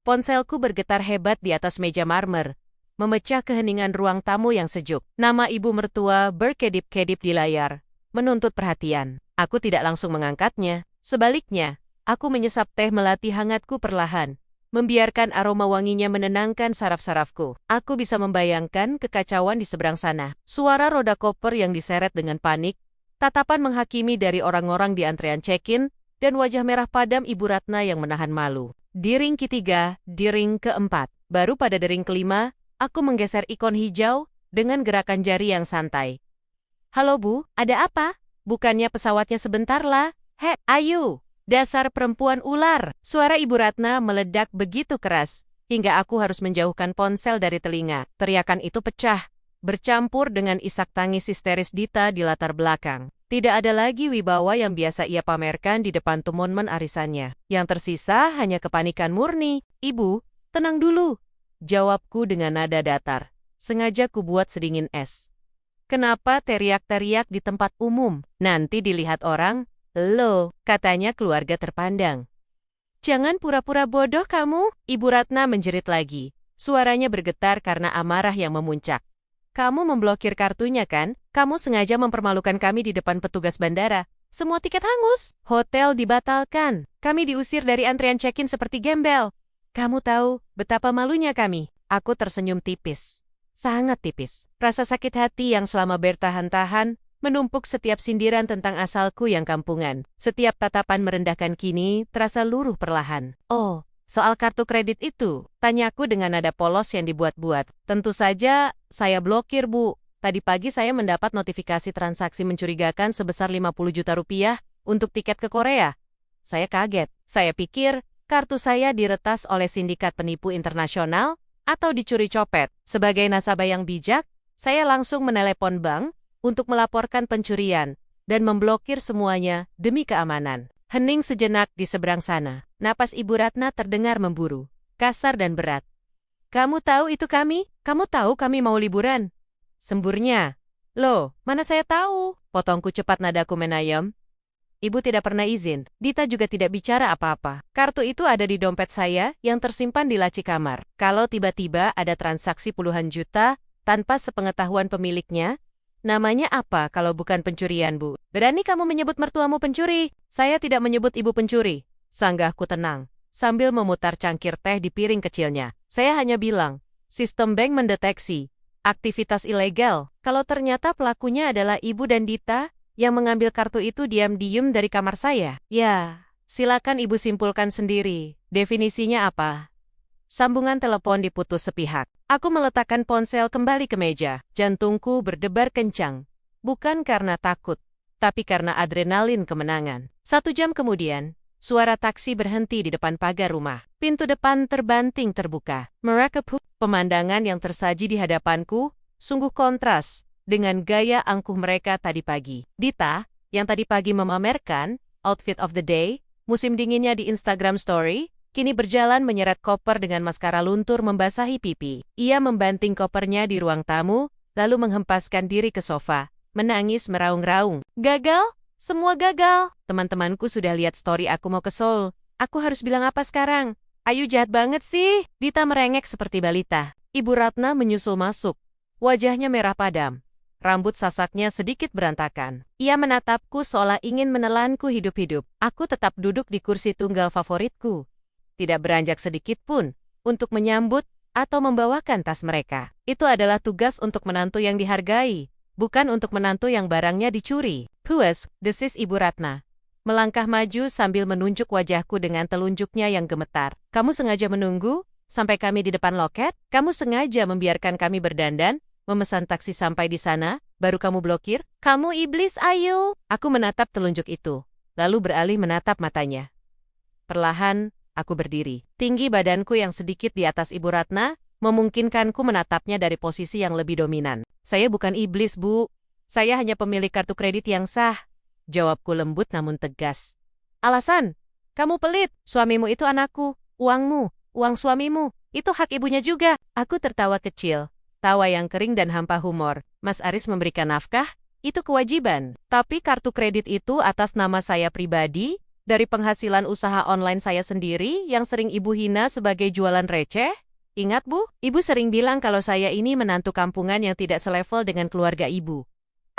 Ponselku bergetar hebat di atas meja marmer, memecah keheningan ruang tamu yang sejuk. Nama ibu mertua berkedip-kedip di layar, menuntut perhatian. Aku tidak langsung mengangkatnya. Sebaliknya, aku menyesap teh melati hangatku perlahan, membiarkan aroma wanginya menenangkan saraf-sarafku. Aku bisa membayangkan kekacauan di seberang sana. Suara roda koper yang diseret dengan panik, tatapan menghakimi dari orang-orang di antrean check-in, dan wajah merah padam Ibu Ratna yang menahan malu. Di ring ketiga, di ring keempat. Baru pada ring kelima, aku menggeser ikon hijau dengan gerakan jari yang santai. Halo Bu, ada apa? Bukannya pesawatnya sebentar lah. Hek, ayu! Dasar perempuan ular! Suara Ibu Ratna meledak begitu keras, hingga aku harus menjauhkan ponsel dari telinga. Teriakan itu pecah, bercampur dengan isak tangis histeris Dita di latar belakang. Tidak ada lagi wibawa yang biasa ia pamerkan di depan teman-teman arisannya. Yang tersisa hanya kepanikan murni. Ibu, tenang dulu, jawabku dengan nada datar. Sengaja kubuat sedingin es. Kenapa teriak-teriak di tempat umum? Nanti dilihat orang. Lo, katanya keluarga terpandang. Jangan pura-pura bodoh kamu, Ibu Ratna menjerit lagi. Suaranya bergetar karena amarah yang memuncak. Kamu memblokir kartunya kan? Kamu sengaja mempermalukan kami di depan petugas bandara. Semua tiket hangus. Hotel dibatalkan. Kami diusir dari antrean check-in seperti gembel. Kamu tahu betapa malunya kami. Aku tersenyum tipis. Sangat tipis. Rasa sakit hati yang selama bertahan-tahan menumpuk setiap sindiran tentang asalku yang kampungan. Setiap tatapan merendahkan kini terasa luruh perlahan. Oh, soal kartu kredit itu, tanyaku dengan nada polos yang dibuat-buat. Tentu saja, saya blokir, Bu. Tadi pagi saya mendapat notifikasi transaksi mencurigakan sebesar 50 juta rupiah untuk tiket ke Korea. Saya kaget. Saya pikir, kartu saya diretas oleh sindikat penipu internasional atau dicuri copet. Sebagai nasabah yang bijak, saya langsung menelepon bank untuk melaporkan pencurian dan memblokir semuanya demi keamanan. Hening sejenak di seberang sana. Napas Ibu Ratna terdengar memburu, kasar dan berat. Kamu tahu itu kami? Kamu tahu kami mau liburan? Semburnya. Loh, mana saya tahu? Potongku cepat nadaku menayam. Ibu tidak pernah izin. Dita juga tidak bicara apa-apa. Kartu itu ada di dompet saya yang tersimpan di laci kamar. Kalau tiba-tiba ada transaksi puluhan juta tanpa sepengetahuan pemiliknya, namanya apa kalau bukan pencurian, Bu? Berani kamu menyebut mertuamu pencuri? Saya tidak menyebut ibu pencuri. Sanggahku tenang, sambil memutar cangkir teh di piring kecilnya. Saya hanya bilang, sistem bank mendeteksi aktivitas ilegal. Kalau ternyata pelakunya adalah Ibu dan Dita yang mengambil kartu itu diam-diam dari kamar saya. Ya, silakan Ibu simpulkan sendiri. Definisinya apa? Sambungan telepon diputus sepihak. Aku meletakkan ponsel kembali ke meja. Jantungku berdebar kencang. Bukan karena takut, tapi karena adrenalin kemenangan. 1 jam kemudian, suara taksi berhenti di depan pagar rumah. Pintu depan terbanting terbuka. Merakep, pemandangan yang tersaji di hadapanku sungguh kontras dengan gaya angkuh mereka tadi pagi. Dita, yang tadi pagi memamerkan outfit of the day, musim dinginnya di Instagram story, kini berjalan menyeret koper dengan maskara luntur membasahi pipi. Ia membanting kopernya di ruang tamu, lalu menghempaskan diri ke sofa, menangis meraung-raung. Gagal? Semua gagal. Teman-temanku sudah lihat story aku mau ke Seoul. Aku harus bilang apa sekarang? Ayu jahat banget sih. Dita merengek seperti balita. Ibu Ratna menyusul masuk. Wajahnya merah padam. Rambut sasaknya sedikit berantakan. Ia menatapku seolah ingin menelanku hidup-hidup. Aku tetap duduk di kursi tunggal favoritku. Tidak beranjak sedikit pun untuk menyambut atau membawakan tas mereka. Itu adalah tugas untuk menantu yang dihargai, bukan untuk menantu yang barangnya dicuri. Puas, desis Ibu Ratna. Melangkah maju sambil menunjuk wajahku dengan telunjuknya yang gemetar. Kamu sengaja menunggu sampai kami di depan loket? Kamu sengaja membiarkan kami berdandan, memesan taksi sampai di sana, baru kamu blokir? Kamu iblis, Ayu. Aku menatap telunjuk itu, lalu beralih menatap matanya. Perlahan, aku berdiri. Tinggi badanku yang sedikit di atas Ibu Ratna memungkinkanku menatapnya dari posisi yang lebih dominan. Saya bukan iblis, Bu. Saya hanya pemilik kartu kredit yang sah. Jawabku lembut namun tegas. Alasan? Kamu pelit. Suamimu itu anakku. Uangmu, uang suamimu, itu hak ibunya juga. Aku tertawa kecil. Tawa yang kering dan hampa humor. Mas Aris memberikan nafkah? Itu kewajiban. Tapi kartu kredit itu atas nama saya pribadi, Dari penghasilan usaha online saya sendiri yang sering ibu hina sebagai jualan receh? Ingat bu, ibu sering bilang kalau saya ini menantu kampungan yang tidak selevel dengan keluarga ibu.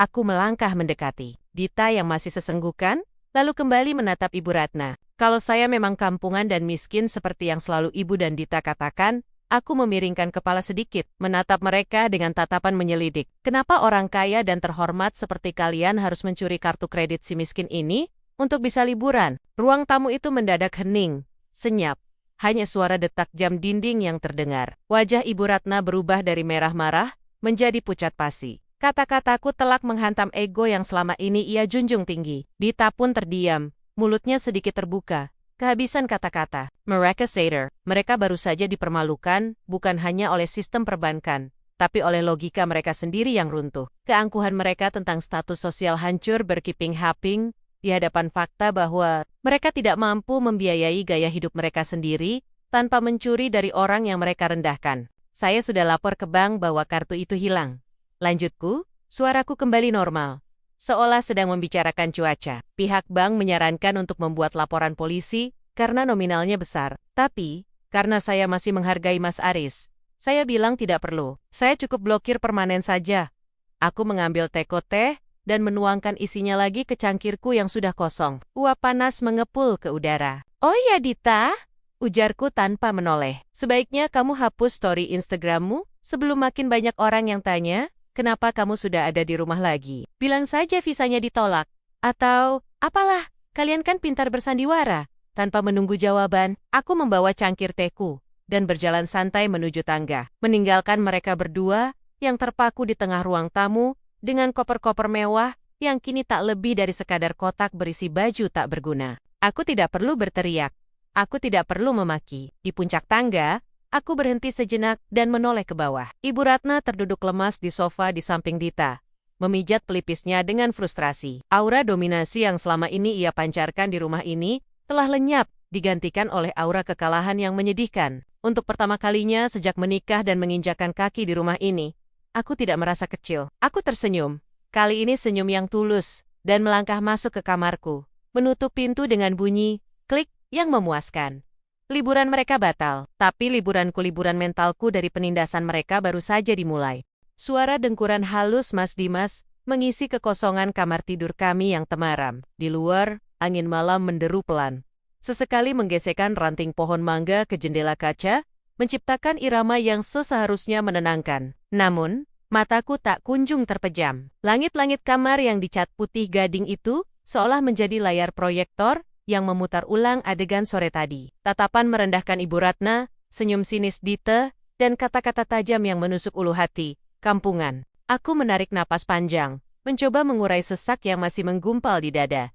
Aku melangkah mendekati Dita yang masih sesenggukan, lalu kembali menatap Ibu Ratna. Kalau saya memang kampungan dan miskin seperti yang selalu Ibu dan Dita katakan, aku memiringkan kepala sedikit, menatap mereka dengan tatapan menyelidik. Kenapa orang kaya dan terhormat seperti kalian harus mencuri kartu kredit si miskin ini untuk bisa liburan? Ruang tamu itu mendadak hening, senyap. Hanya suara detak jam dinding yang terdengar. Wajah Ibu Ratna berubah dari merah marah menjadi pucat pasi. Kata-kataku telak menghantam ego yang selama ini ia junjung tinggi. Dita pun terdiam, mulutnya sedikit terbuka. Kehabisan kata-kata. Mereka sadar, mereka baru saja dipermalukan, bukan hanya oleh sistem perbankan, tapi oleh logika mereka sendiri yang runtuh. Keangkuhan mereka tentang status sosial hancur berkiping-haping di hadapan fakta bahwa mereka tidak mampu membiayai gaya hidup mereka sendiri tanpa mencuri dari orang yang mereka rendahkan. Saya sudah lapor ke bank bahwa kartu itu hilang. Lanjutku, suaraku kembali normal. Seolah sedang membicarakan cuaca. Pihak bank menyarankan untuk membuat laporan polisi karena nominalnya besar. Tapi, karena saya masih menghargai Mas Aris, saya bilang tidak perlu. Saya cukup blokir permanen saja. Aku mengambil teko teh dan menuangkan isinya lagi ke cangkirku yang sudah kosong. Uap panas mengepul ke udara. Oh ya Dita, ujarku tanpa menoleh. Sebaiknya kamu hapus story Instagrammu sebelum makin banyak orang yang tanya, kenapa kamu sudah ada di rumah lagi? Bilang saja visanya ditolak. Atau, apalah, kalian kan pintar bersandiwara. Tanpa menunggu jawaban, aku membawa cangkir tehku dan berjalan santai menuju tangga, meninggalkan mereka berdua yang terpaku di tengah ruang tamu dengan koper-koper mewah yang kini tak lebih dari sekadar kotak berisi baju tak berguna. Aku tidak perlu berteriak. Aku tidak perlu memaki. Di puncak tangga, aku berhenti sejenak dan menoleh ke bawah. Ibu Ratna terduduk lemas di sofa di samping Dita, memijat pelipisnya dengan frustrasi. Aura dominasi yang selama ini ia pancarkan di rumah ini telah lenyap, digantikan oleh aura kekalahan yang menyedihkan. Untuk pertama kalinya sejak menikah dan menginjakan kaki di rumah ini, aku tidak merasa kecil. Aku tersenyum. Kali ini senyum yang tulus, dan melangkah masuk ke kamarku, menutup pintu dengan bunyi klik yang memuaskan. Liburan mereka batal, tapi liburan mentalku dari penindasan mereka baru saja dimulai. Suara dengkuran halus Mas Dimas mengisi kekosongan kamar tidur kami yang temaram. Di luar, angin malam menderu pelan. Sesekali menggesekkan ranting pohon mangga ke jendela kaca, menciptakan irama yang seharusnya menenangkan. Namun, mataku tak kunjung terpejam. Langit-langit kamar yang dicat putih gading itu seolah menjadi layar proyektor yang memutar ulang adegan sore tadi. Tatapan merendahkan Ibu Ratna, senyum sinis Dita, dan kata-kata tajam yang menusuk ulu hati. Kampungan. Aku menarik napas panjang, mencoba mengurai sesak yang masih menggumpal di dada.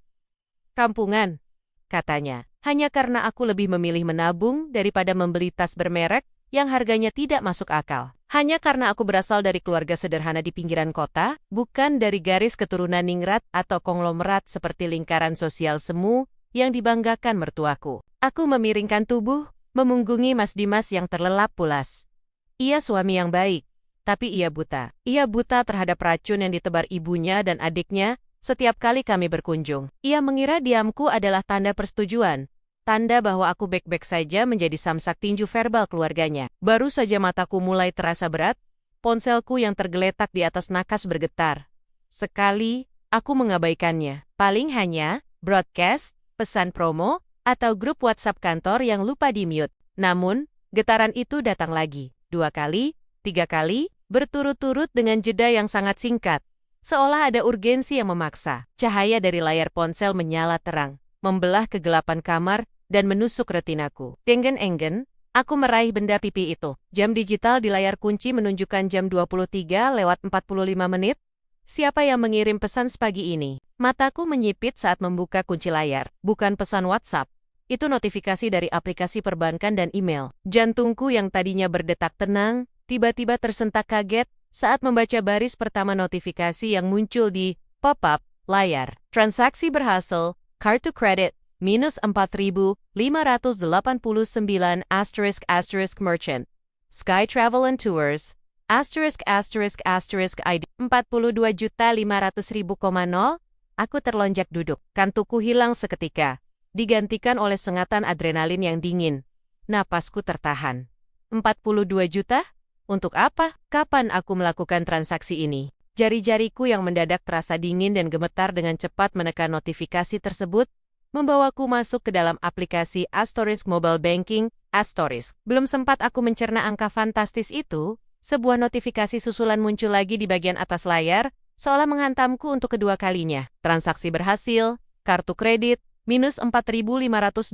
Kampungan, katanya. Hanya karena aku lebih memilih menabung daripada membeli tas bermerek yang harganya tidak masuk akal. Hanya karena aku berasal dari keluarga sederhana di pinggiran kota, bukan dari garis keturunan ningrat atau konglomerat seperti lingkaran sosial semu yang dibanggakan mertuaku. Aku memiringkan tubuh, memunggungi Mas Dimas yang terlelap pulas. Ia suami yang baik, tapi ia buta. Ia buta terhadap racun yang ditebar ibunya dan adiknya setiap kali kami berkunjung. Ia mengira diamku adalah tanda persetujuan, tanda bahwa aku baik-baik saja menjadi samsak tinju verbal keluarganya. Baru saja mataku mulai terasa berat, ponselku yang tergeletak di atas nakas bergetar. Sekali, aku mengabaikannya. Paling hanya broadcast, pesan promo, atau grup WhatsApp kantor yang lupa di-mute. Namun, getaran itu datang lagi. 2 kali, 3 kali, berturut-turut dengan jeda yang sangat singkat. Seolah ada urgensi yang memaksa. Cahaya dari layar ponsel menyala terang, membelah kegelapan kamar, dan menusuk retinaku. Enggen-enggen, aku meraih benda pipi itu. Jam digital di layar kunci menunjukkan jam 23:45 menit. Siapa yang mengirim pesan sepagi ini? Mataku menyipit saat membuka kunci layar. Bukan pesan WhatsApp. Itu notifikasi dari aplikasi perbankan dan email. Jantungku yang tadinya berdetak tenang, tiba-tiba tersentak kaget saat membaca baris pertama notifikasi yang muncul di pop-up layar. Transaksi berhasil, kartu kredit, minus 4.589 ** merchant. Sky Travel and Tours, ** ID 42.500.000, Aku terlonjak duduk. Kantukku hilang seketika. digantikan oleh sengatan adrenalin yang dingin. Napasku tertahan. 42 juta? Untuk apa? Kapan aku melakukan transaksi ini? Jari-jariku yang mendadak terasa dingin dan gemetar dengan cepat menekan notifikasi tersebut, membawaku masuk ke dalam aplikasi Astorisk Mobile Banking, Astorisk. Belum sempat aku mencerna angka fantastis itu, sebuah notifikasi susulan muncul lagi di bagian atas layar, seolah menghantamku untuk kedua kalinya. Transaksi berhasil, kartu kredit, minus 4.589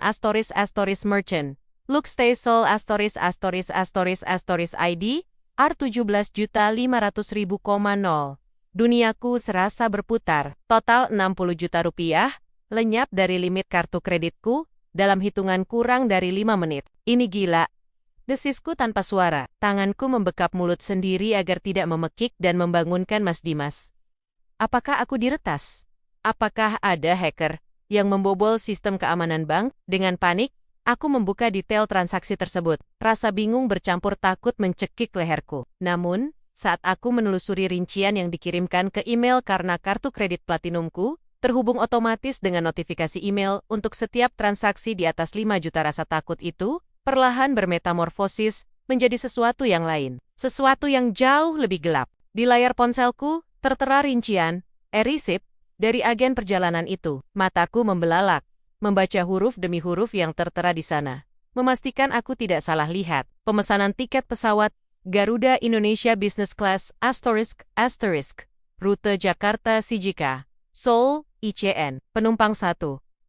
Astorisk Merchant. Look stay Sol Astorisk ID, R17.500.000,0. Duniaku serasa berputar. Total 60 juta rupiah, lenyap dari limit kartu kreditku, dalam hitungan kurang dari 5 menit. Ini gila. Desisku tanpa suara. Tanganku membekap mulut sendiri agar tidak memekik dan membangunkan Mas Dimas. Apakah aku diretas? Apakah ada hacker yang membobol sistem keamanan bank? Dengan panik, aku membuka detail transaksi tersebut. Rasa bingung bercampur takut mencekik leherku. Namun, saat aku menelusuri rincian yang dikirimkan ke email karena kartu kredit platinumku, terhubung otomatis dengan notifikasi email untuk setiap transaksi di atas 5 juta, rasa takut itu perlahan bermetamorfosis menjadi sesuatu yang lain. Sesuatu yang jauh lebih gelap. Di layar ponselku, tertera rincian, e-receipt, dari agen perjalanan itu. Mataku membelalak, membaca huruf demi huruf yang tertera di sana. Memastikan aku tidak salah lihat. Pemesanan tiket pesawat, Garuda Indonesia Business Class, Asterisk, rute Jakarta CJK, Seoul, ICN, penumpang 1,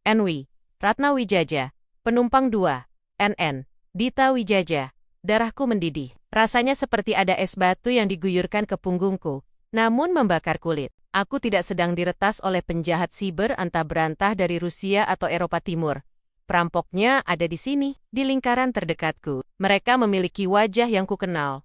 NW, Ratna Wijaja, penumpang 2, NN, Dita Wijaja. Darahku mendidih. Rasanya seperti ada es batu yang diguyurkan ke punggungku, namun membakar kulit. Aku tidak sedang diretas oleh penjahat siber antah berantah dari Rusia atau Eropa Timur. Perampoknya ada di sini, di lingkaran terdekatku. Mereka memiliki wajah yang kukenal.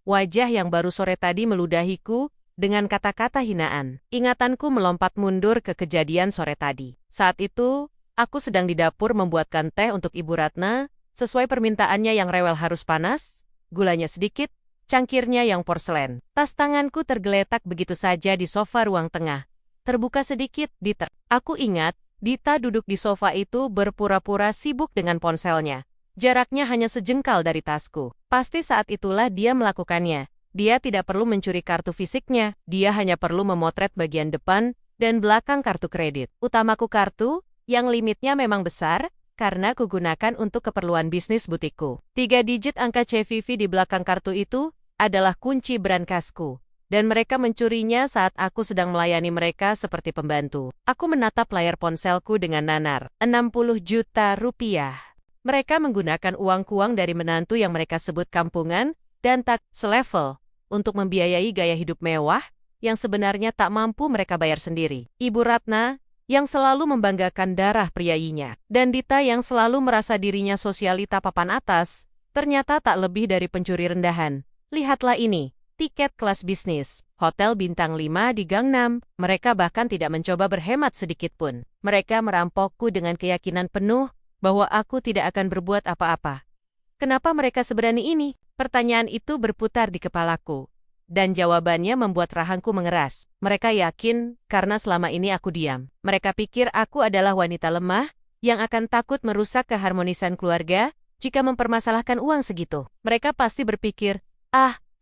Wajah yang baru sore tadi meludahiku dengan kata-kata hinaan. Ingatanku melompat mundur ke kejadian sore tadi. Saat itu, aku sedang di dapur membuatkan teh untuk Ibu Ratna, sesuai permintaannya yang rewel harus panas, gulanya sedikit, cangkirnya yang porselen. Tas tanganku tergeletak begitu saja di sofa ruang tengah. Terbuka sedikit, Dita. Aku ingat, Dita duduk di sofa itu berpura-pura sibuk dengan ponselnya. Jaraknya hanya sejengkal dari tasku. Pasti saat itulah dia melakukannya. Dia tidak perlu mencuri kartu fisiknya, dia hanya perlu memotret bagian depan dan belakang kartu kredit. Utamaku kartu, yang limitnya memang besar, karena kugunakan untuk keperluan bisnis butikku. 3 digit angka CVV di belakang kartu itu adalah kunci brankasku, dan mereka mencurinya saat aku sedang melayani mereka seperti pembantu. Aku menatap layar ponselku dengan nanar. 60 juta rupiah. Mereka menggunakan uang-uang dari menantu yang mereka sebut kampungan dan tak selevel untuk membiayai gaya hidup mewah yang sebenarnya tak mampu mereka bayar sendiri. Ibu Ratna yang selalu membanggakan darah priayinya, dan Dita yang selalu merasa dirinya sosialita papan atas, ternyata tak lebih dari pencuri rendahan. Lihatlah ini, tiket kelas bisnis, hotel bintang 5 di Gangnam. Mereka bahkan tidak mencoba berhemat sedikit pun. Mereka merampokku dengan keyakinan penuh bahwa aku tidak akan berbuat apa-apa. Kenapa mereka seberani ini? Pertanyaan itu berputar di kepalaku. Dan jawabannya membuat rahangku mengeras. Mereka yakin karena selama ini aku diam. Mereka pikir aku adalah wanita lemah yang akan takut merusak keharmonisan keluarga jika mempermasalahkan uang segitu. Mereka pasti berpikir,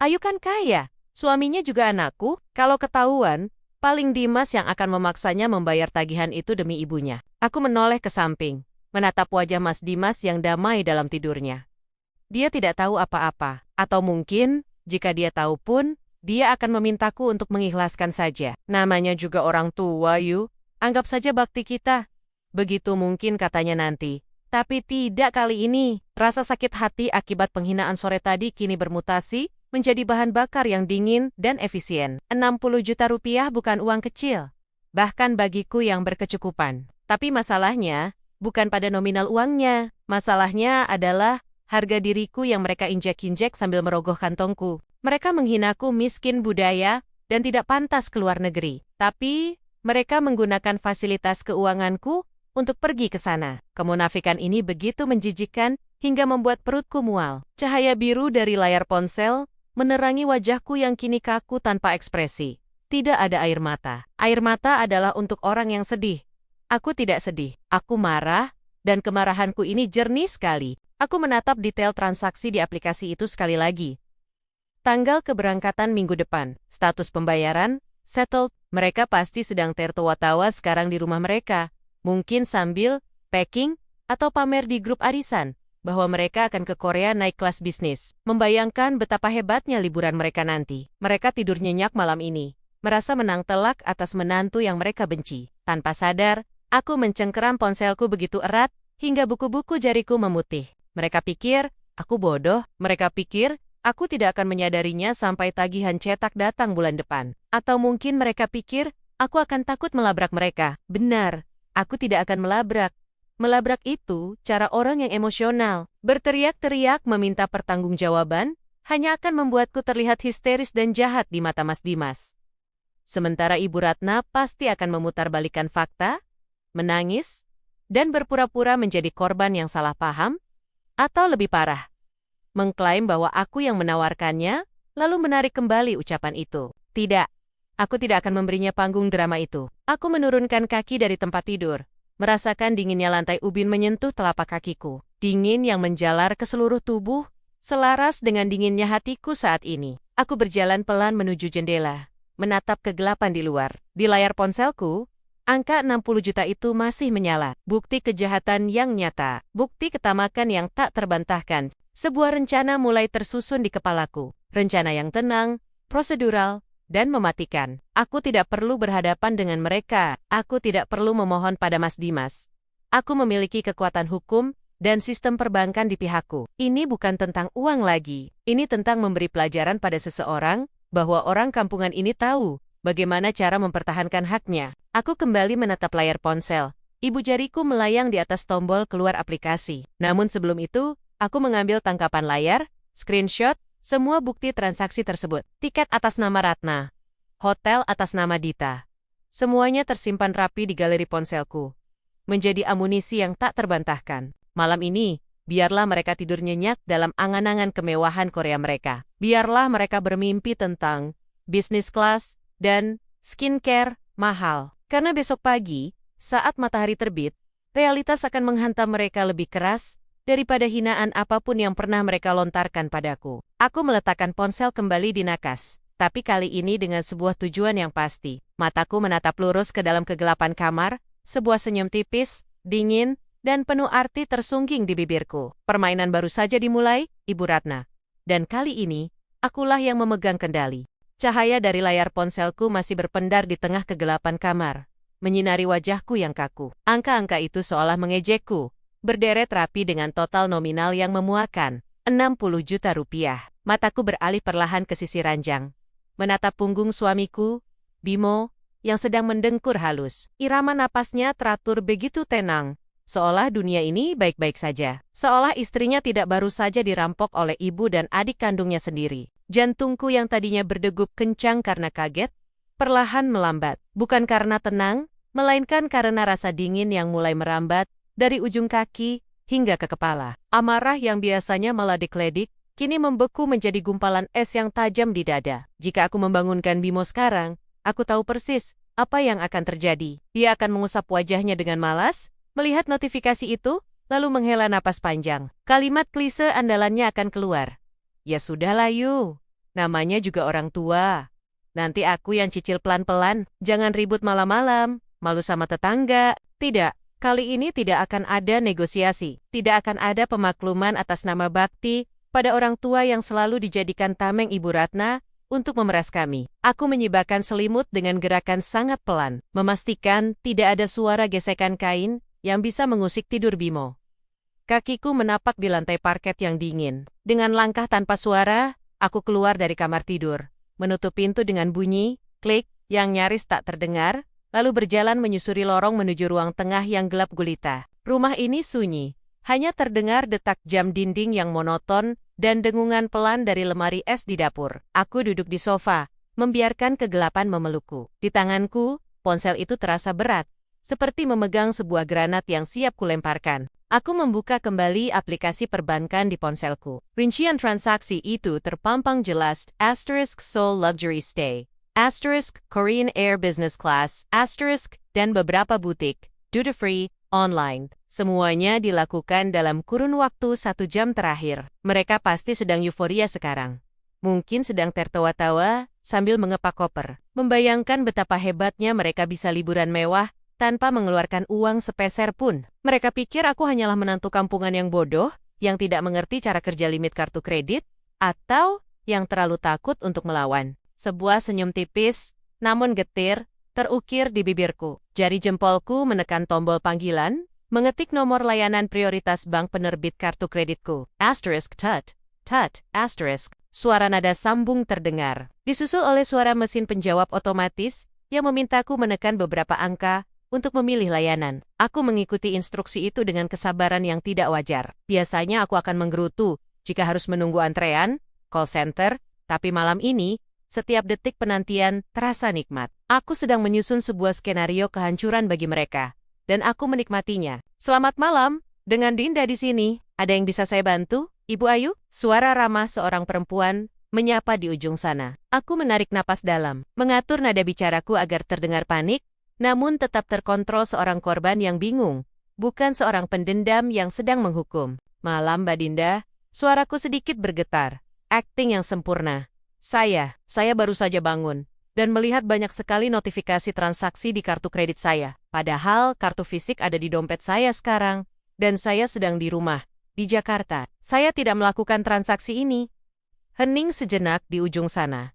Ayu kan kaya, suaminya juga anakku. Kalau ketahuan, paling Dimas yang akan memaksanya membayar tagihan itu demi ibunya. Aku menoleh ke samping, menatap wajah Mas Dimas yang damai dalam tidurnya. Dia tidak tahu apa-apa, atau mungkin, jika dia tahu pun, dia akan memintaku untuk mengikhlaskan saja. Namanya juga orang tua, Yu. Anggap saja bakti kita. Begitu mungkin katanya nanti. Tapi tidak kali ini. Rasa sakit hati akibat penghinaan sore tadi kini bermutasi menjadi bahan bakar yang dingin dan efisien. 60 juta rupiah bukan uang kecil. Bahkan bagiku yang berkecukupan. Tapi masalahnya, bukan pada nominal uangnya. Masalahnya adalah harga diriku yang mereka injek-injek sambil merogoh kantongku. Mereka menghinaku miskin budaya dan tidak pantas keluar negeri. Tapi, mereka menggunakan fasilitas keuanganku untuk pergi ke sana. Kemunafikan ini begitu menjijikkan hingga membuat perutku mual. Cahaya biru dari layar ponsel menerangi wajahku yang kini kaku tanpa ekspresi. Tidak ada air mata. Air mata adalah untuk orang yang sedih. Aku tidak sedih. Aku marah, dan kemarahanku ini jernih sekali. Aku menatap detail transaksi di aplikasi itu sekali lagi. Tanggal keberangkatan minggu depan, status pembayaran, settled. Mereka pasti sedang tertawa-tawa sekarang di rumah mereka. Mungkin sambil packing atau pamer di grup arisan bahwa mereka akan ke Korea naik kelas bisnis. Membayangkan betapa hebatnya liburan mereka nanti. Mereka tidur nyenyak malam ini, merasa menang telak atas menantu yang mereka benci. Tanpa sadar, aku mencengkeram ponselku begitu erat hingga buku-buku jariku memutih. Mereka pikir aku bodoh. Mereka pikir aku tidak akan menyadarinya sampai tagihan cetak datang bulan depan. Atau mungkin mereka pikir aku akan takut melabrak mereka. Benar, aku tidak akan melabrak. Melabrak itu cara orang yang emosional. Berteriak-teriak meminta pertanggungjawaban hanya akan membuatku terlihat histeris dan jahat di mata Mas Dimas. Sementara Ibu Ratna pasti akan memutarbalikkan fakta, menangis, dan berpura-pura menjadi korban yang salah paham, atau lebih parah, mengklaim bahwa aku yang menawarkannya, lalu menarik kembali ucapan itu. Tidak, aku tidak akan memberinya panggung drama itu. Aku menurunkan kaki dari tempat tidur, merasakan dinginnya lantai ubin menyentuh telapak kakiku. Dingin yang menjalar ke seluruh tubuh, selaras dengan dinginnya hatiku saat ini. Aku berjalan pelan menuju jendela, menatap kegelapan di luar. Di layar ponselku, angka 60 juta itu masih menyala. Bukti kejahatan yang nyata, bukti ketamakan yang tak terbantahkan. Sebuah rencana mulai tersusun di kepalaku. Rencana yang tenang, prosedural, dan mematikan. Aku tidak perlu berhadapan dengan mereka. Aku tidak perlu memohon pada Mas Dimas. Aku memiliki kekuatan hukum dan sistem perbankan di pihakku. Ini bukan tentang uang lagi. Ini tentang memberi pelajaran pada seseorang bahwa orang kampungan ini tahu bagaimana cara mempertahankan haknya. Aku kembali menatap layar ponsel. Ibu jariku melayang di atas tombol keluar aplikasi. Namun sebelum itu, aku mengambil tangkapan layar, screenshot, semua bukti transaksi tersebut. Tiket atas nama Ratna. Hotel atas nama Dita. Semuanya tersimpan rapi di galeri ponselku. Menjadi amunisi yang tak terbantahkan. Malam ini, biarlah mereka tidur nyenyak dalam angan-angan kemewahan Korea mereka. Biarlah mereka bermimpi tentang business class dan skincare mahal. Karena besok pagi, saat matahari terbit, realitas akan menghantam mereka lebih keras daripada hinaan apapun yang pernah mereka lontarkan padaku. Aku meletakkan ponsel kembali di nakas, tapi kali ini dengan sebuah tujuan yang pasti. Mataku menatap lurus ke dalam kegelapan kamar, sebuah senyum tipis, dingin, dan penuh arti tersungging di bibirku. Permainan baru saja dimulai, Ibu Ratna. Dan kali ini, akulah yang memegang kendali. Cahaya dari layar ponselku masih berpendar di tengah kegelapan kamar, menyinari wajahku yang kaku. Angka-angka itu seolah mengejekku, berderet rapi dengan total nominal yang memuakan, 60 juta rupiah. Mataku beralih perlahan ke sisi ranjang, menatap punggung suamiku, Bimo, yang sedang mendengkur halus. Irama napasnya teratur begitu tenang, seolah dunia ini baik-baik saja. Seolah istrinya tidak baru saja dirampok oleh ibu dan adik kandungnya sendiri. Jantungku yang tadinya berdegup kencang karena kaget, perlahan melambat. Bukan karena tenang, melainkan karena rasa dingin yang mulai merambat dari ujung kaki hingga ke kepala. Amarah yang biasanya meledek-ledik, kini membeku menjadi gumpalan es yang tajam di dada. Jika aku membangunkan Bimo sekarang, aku tahu persis apa yang akan terjadi. Dia akan mengusap wajahnya dengan malas, melihat notifikasi itu, lalu menghela napas panjang. Kalimat klise andalannya akan keluar. Ya sudahlah Yu, namanya juga orang tua. Nanti aku yang cicil pelan-pelan, jangan ribut malam-malam, malu sama tetangga. Tidak, kali ini tidak akan ada negosiasi. Tidak akan ada pemakluman atas nama bakti pada orang tua yang selalu dijadikan tameng Ibu Ratna untuk memeras kami. Aku menyibakkan selimut dengan gerakan sangat pelan, memastikan tidak ada suara gesekan kain yang bisa mengusik tidur Bimo. Kakiku menapak di lantai parket yang dingin. Dengan langkah tanpa suara, aku keluar dari kamar tidur, menutup pintu dengan bunyi, klik, yang nyaris tak terdengar, lalu berjalan menyusuri lorong menuju ruang tengah yang gelap gulita. Rumah ini sunyi, hanya terdengar detak jam dinding yang monoton dan dengungan pelan dari lemari es di dapur. Aku duduk di sofa, membiarkan kegelapan memelukku. Di tanganku, ponsel itu terasa berat, seperti memegang sebuah granat yang siap kulemparkan. Aku membuka kembali aplikasi perbankan di ponselku. Rincian transaksi itu terpampang jelas, *Seoul Luxury Stay, *Korean Air Business Class, *, dan beberapa butik, duty-free, online. Semuanya dilakukan dalam kurun waktu 1 jam terakhir. Mereka pasti sedang euforia sekarang. Mungkin sedang tertawa-tawa sambil mengepak koper. Membayangkan betapa hebatnya mereka bisa liburan mewah tanpa mengeluarkan uang sepeser pun. Mereka pikir aku hanyalah menantu kampungan yang bodoh, yang tidak mengerti cara kerja limit kartu kredit, atau yang terlalu takut untuk melawan. Sebuah senyum tipis, namun getir, terukir di bibirku. Jari jempolku menekan tombol panggilan, mengetik nomor layanan prioritas bank penerbit kartu kreditku. Asterisk tut, tut, asterisk. Suara nada sambung terdengar. Disusul oleh suara mesin penjawab otomatis yang memintaku menekan beberapa angka untuk memilih layanan. Aku mengikuti instruksi itu dengan kesabaran yang tidak wajar. Biasanya aku akan menggerutu jika harus menunggu antrean, call center, tapi malam ini, setiap detik penantian terasa nikmat. Aku sedang menyusun sebuah skenario kehancuran bagi mereka, dan aku menikmatinya. Selamat malam, dengan Dinda di sini. Ada yang bisa saya bantu, Ibu Ayu? Suara ramah seorang perempuan menyapa di ujung sana. Aku menarik napas dalam, mengatur nada bicaraku agar terdengar panik, namun tetap terkontrol seorang korban yang bingung, bukan seorang pendendam yang sedang menghukum. Malam, Mbak Dinda. Suaraku sedikit bergetar. Akting yang sempurna. Saya baru saja bangun, dan melihat banyak sekali notifikasi transaksi di kartu kredit saya. Padahal kartu fisik ada di dompet saya sekarang, dan saya sedang di rumah, di Jakarta. Saya tidak melakukan transaksi ini. Hening sejenak di ujung sana.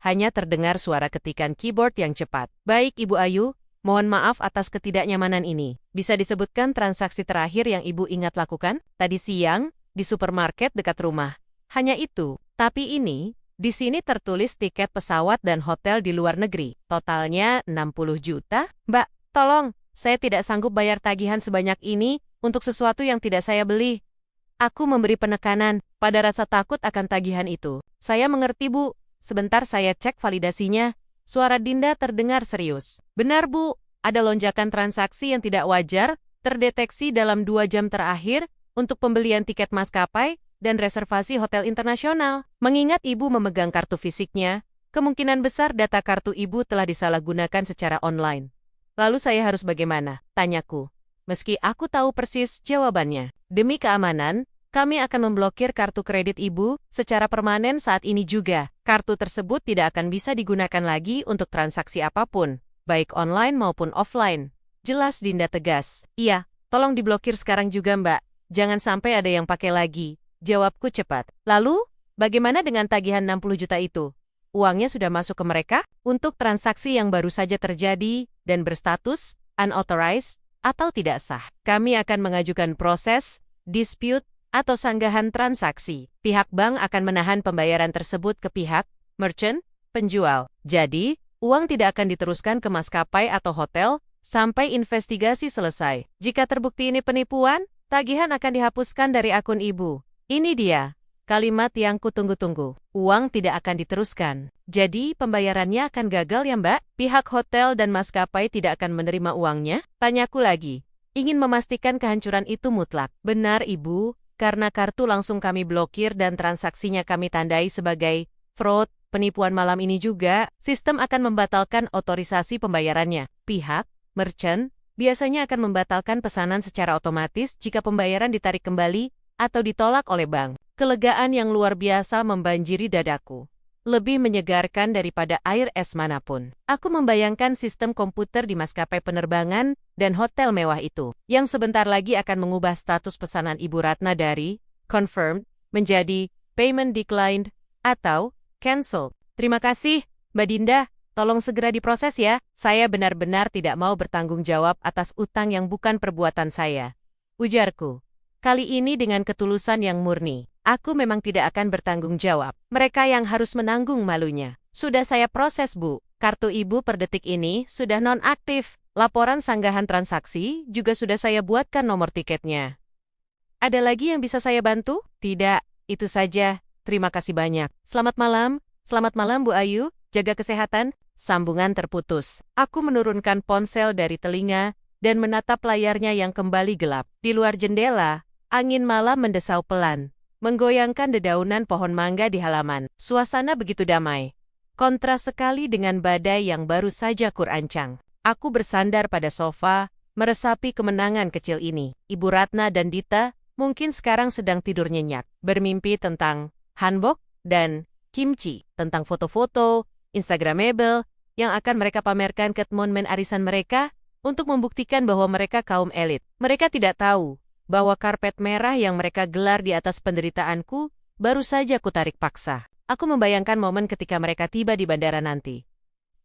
Hanya terdengar suara ketikan keyboard yang cepat. Baik, Ibu Ayu, mohon maaf atas ketidaknyamanan ini. Bisa disebutkan transaksi terakhir yang Ibu ingat lakukan? Tadi siang, di supermarket dekat rumah. Hanya itu, tapi ini, di sini tertulis tiket pesawat dan hotel di luar negeri. Totalnya 60 juta. Mbak, tolong, saya tidak sanggup bayar tagihan sebanyak ini untuk sesuatu yang tidak saya beli. Aku memberi penekanan pada rasa takut akan tagihan itu. Saya mengerti, Bu. Sebentar saya cek validasinya. Suara Dinda terdengar serius. Benar, Bu. Ada lonjakan transaksi yang tidak wajar terdeteksi dalam 2 jam terakhir untuk pembelian tiket maskapai dan reservasi hotel internasional. Mengingat Ibu memegang kartu fisiknya, kemungkinan besar data kartu Ibu telah disalahgunakan secara online. Lalu saya harus bagaimana? Tanyaku. Meski aku tahu persis jawabannya. Demi keamanan, kami akan memblokir kartu kredit Ibu secara permanen saat ini juga. Kartu tersebut tidak akan bisa digunakan lagi untuk transaksi apapun, baik online maupun offline. Jelas, Dinda tegas. Iya, tolong diblokir sekarang juga, Mbak. Jangan sampai ada yang pakai lagi. Jawabku cepat. Lalu, bagaimana dengan tagihan 60 juta itu? Uangnya sudah masuk ke mereka? Untuk transaksi yang baru saja terjadi dan berstatus unauthorized atau tidak sah, kami akan mengajukan proses, dispute, atau sanggahan transaksi. Pihak bank akan menahan pembayaran tersebut ke pihak merchant, penjual. Jadi, uang tidak akan diteruskan ke maskapai atau hotel sampai investigasi selesai. Jika terbukti ini penipuan, tagihan akan dihapuskan dari akun Ibu. Ini dia, kalimat yang kutunggu-tunggu. Uang tidak akan diteruskan. Jadi, pembayarannya akan gagal ya, Mbak? Pihak hotel dan maskapai tidak akan menerima uangnya? Tanyaku lagi. Ingin memastikan kehancuran itu mutlak. Benar, Ibu, karena kartu langsung kami blokir dan transaksinya kami tandai sebagai fraud, penipuan malam ini juga, sistem akan membatalkan otorisasi pembayarannya. Pihak merchant biasanya akan membatalkan pesanan secara otomatis jika pembayaran ditarik kembali atau ditolak oleh bank. Kelegaan yang luar biasa membanjiri dadaku. Lebih menyegarkan daripada air es manapun. Aku membayangkan sistem komputer di maskapai penerbangan dan hotel mewah itu, yang sebentar lagi akan mengubah status pesanan Ibu Ratna dari confirmed menjadi payment declined atau cancelled. Terima kasih, Mbak Dinda. Tolong segera diproses ya. Saya benar-benar tidak mau bertanggung jawab atas utang yang bukan perbuatan saya. Ujarku. Kali ini dengan ketulusan yang murni. Aku memang tidak akan bertanggung jawab. Mereka yang harus menanggung malunya. Sudah saya proses, Bu. Kartu Ibu per detik ini sudah non-aktif. Laporan sanggahan transaksi juga sudah saya buatkan nomor tiketnya. Ada lagi yang bisa saya bantu? Tidak, itu saja. Terima kasih banyak. Selamat malam Bu Ayu. Jaga kesehatan. Sambungan terputus. Aku menurunkan ponsel dari telinga dan menatap layarnya yang kembali gelap. Di luar jendela, angin malam mendesau pelan, menggoyangkan dedaunan pohon mangga di halaman. Suasana begitu damai. Kontras sekali dengan badai yang baru saja kurancang. Aku bersandar pada sofa, meresapi kemenangan kecil ini. Ibu Ratna dan Dita mungkin sekarang sedang tidur nyenyak, bermimpi tentang hanbok dan kimchi, tentang foto-foto Instagramable yang akan mereka pamerkan ke teman arisan mereka untuk membuktikan bahwa mereka kaum elit. Mereka tidak tahu bahwa karpet merah yang mereka gelar di atas penderitaanku baru saja kutarik paksa. Aku membayangkan momen ketika mereka tiba di bandara nanti.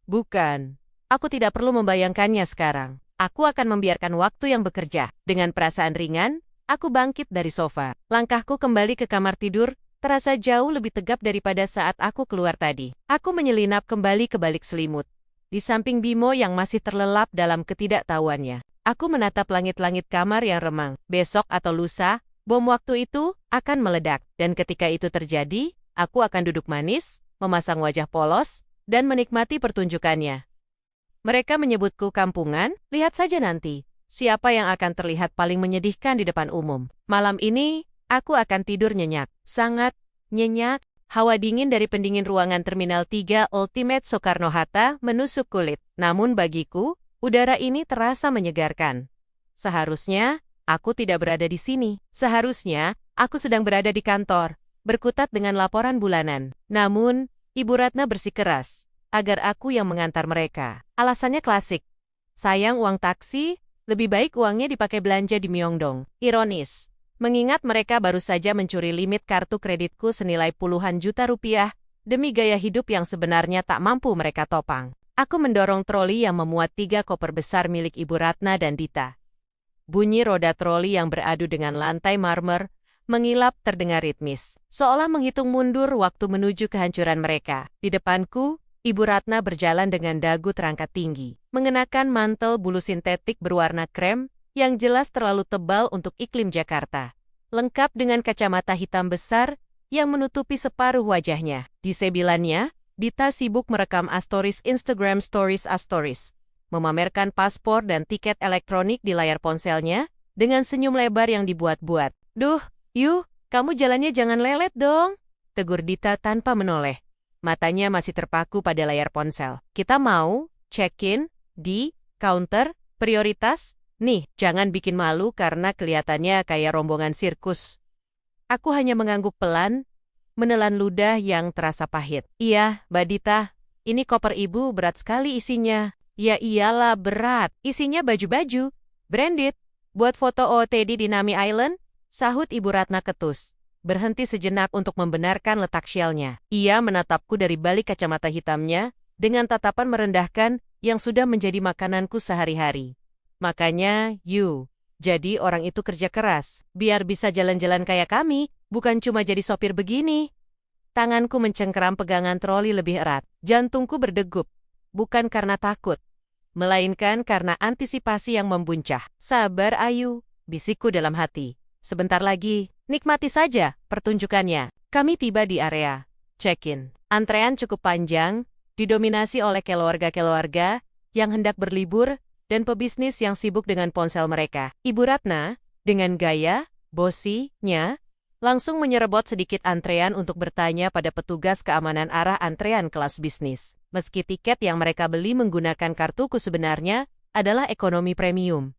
Bukan, aku tidak perlu membayangkannya sekarang. Aku akan membiarkan waktu yang bekerja. Dengan perasaan ringan, aku bangkit dari sofa. Langkahku kembali ke kamar tidur, terasa jauh lebih tegap daripada saat aku keluar tadi. Aku menyelinap kembali ke balik selimut. Di samping Bimo yang masih terlelap dalam ketidaktahuannya. Aku menatap langit-langit kamar yang remang. Besok atau lusa, bom waktu itu akan meledak. Dan ketika itu terjadi, aku akan duduk manis, memasang wajah polos, dan menikmati pertunjukannya. Mereka menyebutku kampungan, lihat saja nanti. Siapa yang akan terlihat paling menyedihkan di depan umum. Malam ini, aku akan tidur nyenyak. Sangat nyenyak. Hawa dingin dari pendingin ruangan Terminal 3 Ultimate Soekarno-Hatta menusuk kulit. Namun bagiku, udara ini terasa menyegarkan. Seharusnya, aku tidak berada di sini. Seharusnya, aku sedang berada di kantor, berkutat dengan laporan bulanan. Namun, Ibu Ratna bersikeras agar aku yang mengantar mereka. Alasannya klasik. Sayang uang taksi, lebih baik uangnya dipakai belanja di Myeongdong. Ironis, mengingat mereka baru saja mencuri limit kartu kreditku senilai puluhan juta rupiah demi gaya hidup yang sebenarnya tak mampu mereka topang. Aku mendorong troli yang memuat 3 koper besar milik Ibu Ratna dan Dita. Bunyi roda troli yang beradu dengan lantai marmer mengilap terdengar ritmis, seolah menghitung mundur waktu menuju kehancuran mereka. Di depanku, Ibu Ratna berjalan dengan dagu terangkat tinggi, mengenakan mantel bulu sintetik berwarna krem yang jelas terlalu tebal untuk iklim Jakarta, lengkap dengan kacamata hitam besar yang menutupi separuh wajahnya. Di sebilannya, Dita sibuk merekam stories Instagram Stories Astories, memamerkan paspor dan tiket elektronik di layar ponselnya dengan senyum lebar yang dibuat-buat. Duh, Yu, kamu jalannya jangan lelet dong, tegur Dita tanpa menoleh. Matanya masih terpaku pada layar ponsel. Kita mau check-in di counter prioritas? Nih, jangan bikin malu karena kelihatannya kayak rombongan sirkus. Aku hanya mengangguk pelan, menelan ludah yang terasa pahit. Iya, Mbak Dita, ini koper ibu berat sekali isinya. Ya iyalah berat, isinya baju-baju, branded, buat foto OOTD di Nami Island, sahut Ibu Ratna ketus. Berhenti sejenak untuk membenarkan letak syalnya. Ia menatapku dari balik kacamata hitamnya, dengan tatapan merendahkan yang sudah menjadi makananku sehari-hari. Makanya, Yu, jadi orang itu kerja keras, biar bisa jalan-jalan kayak kami, bukan cuma jadi sopir begini. Tanganku mencengkeram pegangan troli lebih erat, jantungku berdegup, bukan karena takut, melainkan karena antisipasi yang membuncah. Sabar Ayu, bisikku dalam hati. Sebentar lagi, nikmati saja pertunjukannya. Kami tiba di area check-in. Antrean cukup panjang, didominasi oleh keluarga-keluarga yang hendak berlibur dan pebisnis yang sibuk dengan ponsel mereka. Ibu Ratna, dengan gaya bossy-nya, langsung menyerebot sedikit antrean untuk bertanya pada petugas keamanan arah antrean kelas bisnis. Meski tiket yang mereka beli menggunakan kartuku sebenarnya adalah ekonomi premium.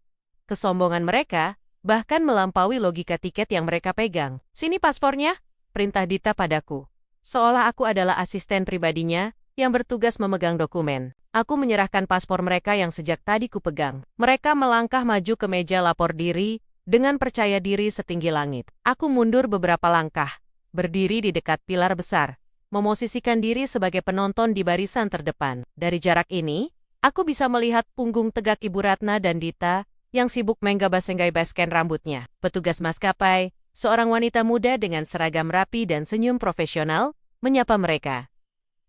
Kesombongan mereka bahkan melampaui logika tiket yang mereka pegang. Sini paspornya, perintah Dita padaku. Seolah aku adalah asisten pribadinya yang bertugas memegang dokumen. Aku menyerahkan paspor mereka yang sejak tadi kupegang. Mereka melangkah maju ke meja lapor diri dengan percaya diri setinggi langit. Aku mundur beberapa langkah, berdiri di dekat pilar besar, memosisikan diri sebagai penonton di barisan terdepan. Dari jarak ini, aku bisa melihat punggung tegak Ibu Ratna dan Dita yang sibuk menggabas-basken rambutnya. Petugas maskapai, seorang wanita muda dengan seragam rapi dan senyum profesional, menyapa mereka.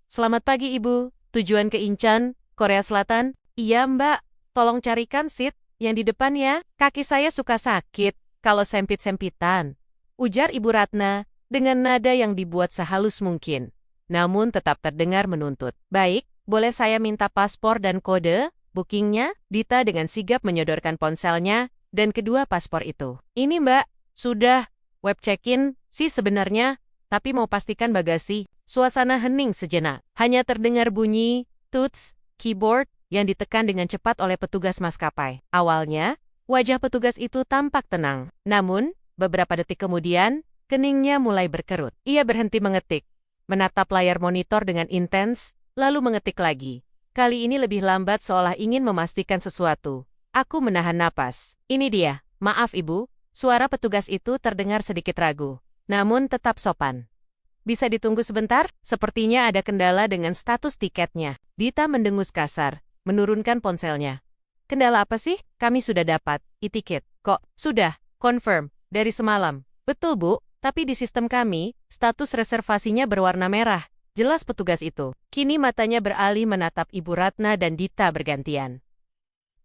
Selamat pagi Ibu, tujuan ke Incheon, Korea Selatan? Iya Mbak, tolong carikan seat yang di depan ya. Kaki saya suka sakit kalau sempit-sempitan, ujar Ibu Ratna dengan nada yang dibuat sehalus mungkin, namun tetap terdengar menuntut. Baik, boleh saya minta paspor dan kode bookingnya? Dita dengan sigap menyodorkan ponselnya dan kedua paspor itu. Ini Mbak, sudah, web check-in sih sebenarnya, tapi mau pastikan bagasi. Suasana hening sejenak. Hanya terdengar bunyi tuts keyboard yang ditekan dengan cepat oleh petugas maskapai. Awalnya, wajah petugas itu tampak tenang. Namun, beberapa detik kemudian, keningnya mulai berkerut. Ia berhenti mengetik, menatap layar monitor dengan intens, lalu mengetik lagi. Kali ini lebih lambat seolah ingin memastikan sesuatu. Aku menahan napas. Ini dia. Maaf ibu, suara petugas itu terdengar sedikit ragu, namun tetap sopan. Bisa ditunggu sebentar? Sepertinya ada kendala dengan status tiketnya. Dita mendengus kasar, menurunkan ponselnya. Kendala apa sih? Kami sudah dapat e-tiket. Kok? Sudah, confirm, dari semalam. Betul bu, tapi di sistem kami, status reservasinya berwarna merah. Jelas petugas itu. Kini matanya beralih menatap Ibu Ratna dan Dita bergantian.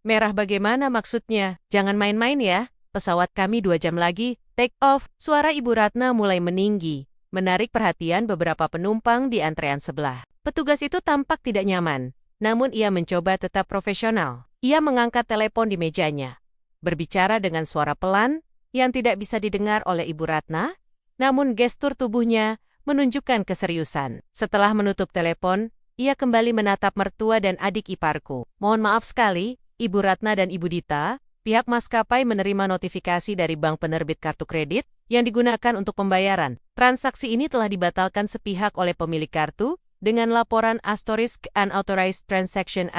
Merah bagaimana maksudnya? Jangan main-main ya. Pesawat kami 2 jam lagi, take off. Suara Ibu Ratna mulai meninggi, menarik perhatian beberapa penumpang di antrean sebelah. Petugas itu tampak tidak nyaman, namun ia mencoba tetap profesional. Ia mengangkat telepon di mejanya, berbicara dengan suara pelan yang tidak bisa didengar oleh Ibu Ratna, namun gestur tubuhnya menunjukkan keseriusan. Setelah menutup telepon, ia kembali menatap mertua dan adik iparku. Mohon maaf sekali, Ibu Ratna dan Ibu Dita, pihak maskapai menerima notifikasi dari bank penerbit kartu kredit yang digunakan untuk pembayaran. Transaksi ini telah dibatalkan sepihak oleh pemilik kartu dengan laporan * unauthorized transaction *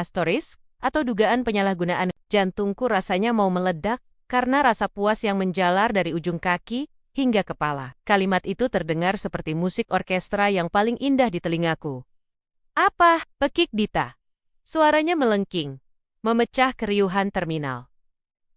atau dugaan penyalahgunaan. Jantungku rasanya mau meledak karena rasa puas yang menjalar dari ujung kaki hingga kepala. Kalimat itu terdengar seperti musik orkestra yang paling indah di telingaku. Apa? Pekik Dita. Suaranya melengking, memecah keriuhan terminal.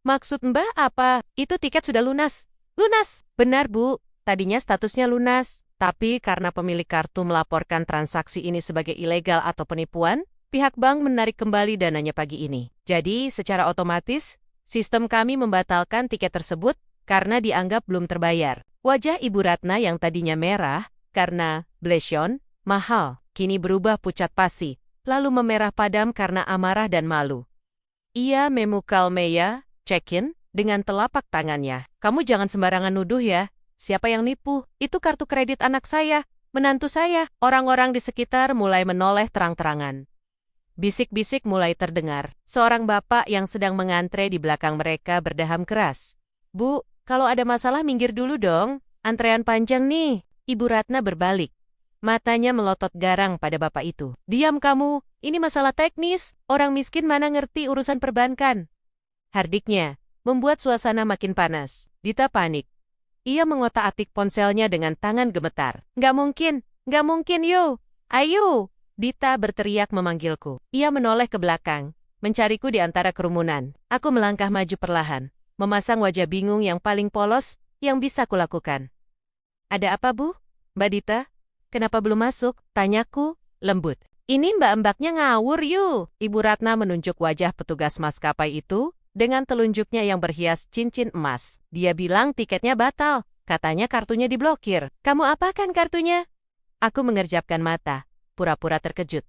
Maksud Mbak apa? Itu tiket sudah lunas. Lunas? Benar Bu, tadinya statusnya lunas. Tapi karena pemilik kartu melaporkan transaksi ini sebagai ilegal atau penipuan, pihak bank menarik kembali dananya pagi ini. Jadi secara otomatis, sistem kami membatalkan tiket tersebut karena dianggap belum terbayar. Wajah Ibu Ratna yang tadinya merah karena blesion, mahal, kini berubah pucat pasi, lalu memerah padam karena amarah dan malu. Ia memukul meja check-in dengan telapak tangannya. Kamu jangan sembarangan nuduh ya. Siapa yang nipu? Itu kartu kredit anak saya, menantu saya. Orang-orang di sekitar mulai menoleh terang-terangan. Bisik-bisik mulai terdengar. Seorang bapak yang sedang mengantre di belakang mereka berdaham keras. Bu, kalau ada masalah minggir dulu dong. Antrean panjang nih. Ibu Ratna berbalik. Matanya melotot garang pada bapak itu. Diam kamu, ini masalah teknis. Orang miskin mana ngerti urusan perbankan. Hardiknya membuat suasana makin panas. Dita panik. Ia mengotak-atik ponselnya dengan tangan gemetar. Nggak mungkin yo. Ayo. Dita berteriak memanggilku. Ia menoleh ke belakang, mencariku di antara kerumunan. Aku melangkah maju perlahan, memasang wajah bingung yang paling polos yang bisa kulakukan. Ada apa Bu? Mbak Dita? Kenapa belum masuk? Tanyaku, lembut. Ini mbak-mbaknya ngawur yuk. Ibu Ratna menunjuk wajah petugas maskapai itu dengan telunjuknya yang berhias cincin emas. Dia bilang tiketnya batal, katanya kartunya diblokir. Kamu apakan kartunya? Aku mengerjapkan mata, pura-pura terkejut.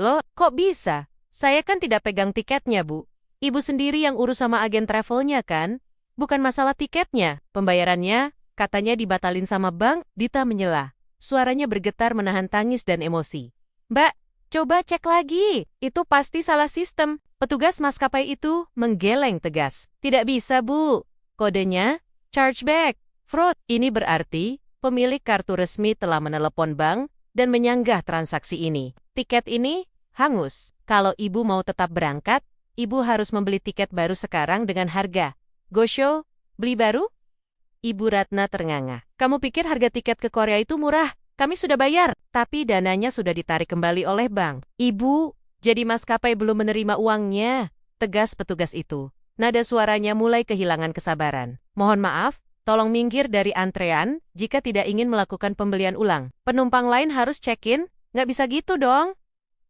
Loh, kok bisa? Saya kan tidak pegang tiketnya, Bu. Ibu sendiri yang urus sama agen travelnya kan? Bukan masalah tiketnya. Pembayarannya, katanya dibatalin sama bank. Dita menyela. Suaranya bergetar menahan tangis dan emosi. Mbak, coba cek lagi. Itu pasti salah sistem. Petugas maskapai itu menggeleng tegas. Tidak bisa, Bu. Kodenya, chargeback, fraud. Ini berarti pemilik kartu resmi telah menelepon bank dan menyanggah transaksi ini. Tiket ini hangus. Kalau Ibu mau tetap berangkat, Ibu harus membeli tiket baru sekarang dengan harga. Go show, beli baru? Ibu Ratna ternganga. Kamu pikir harga tiket ke Korea itu murah? Kami sudah bayar, tapi dananya sudah ditarik kembali oleh bank. Ibu, jadi maskapai belum menerima uangnya, tegas petugas itu. Nada suaranya mulai kehilangan kesabaran. Mohon maaf, tolong minggir dari antrean jika tidak ingin melakukan pembelian ulang. Penumpang lain harus check-in, nggak bisa gitu dong.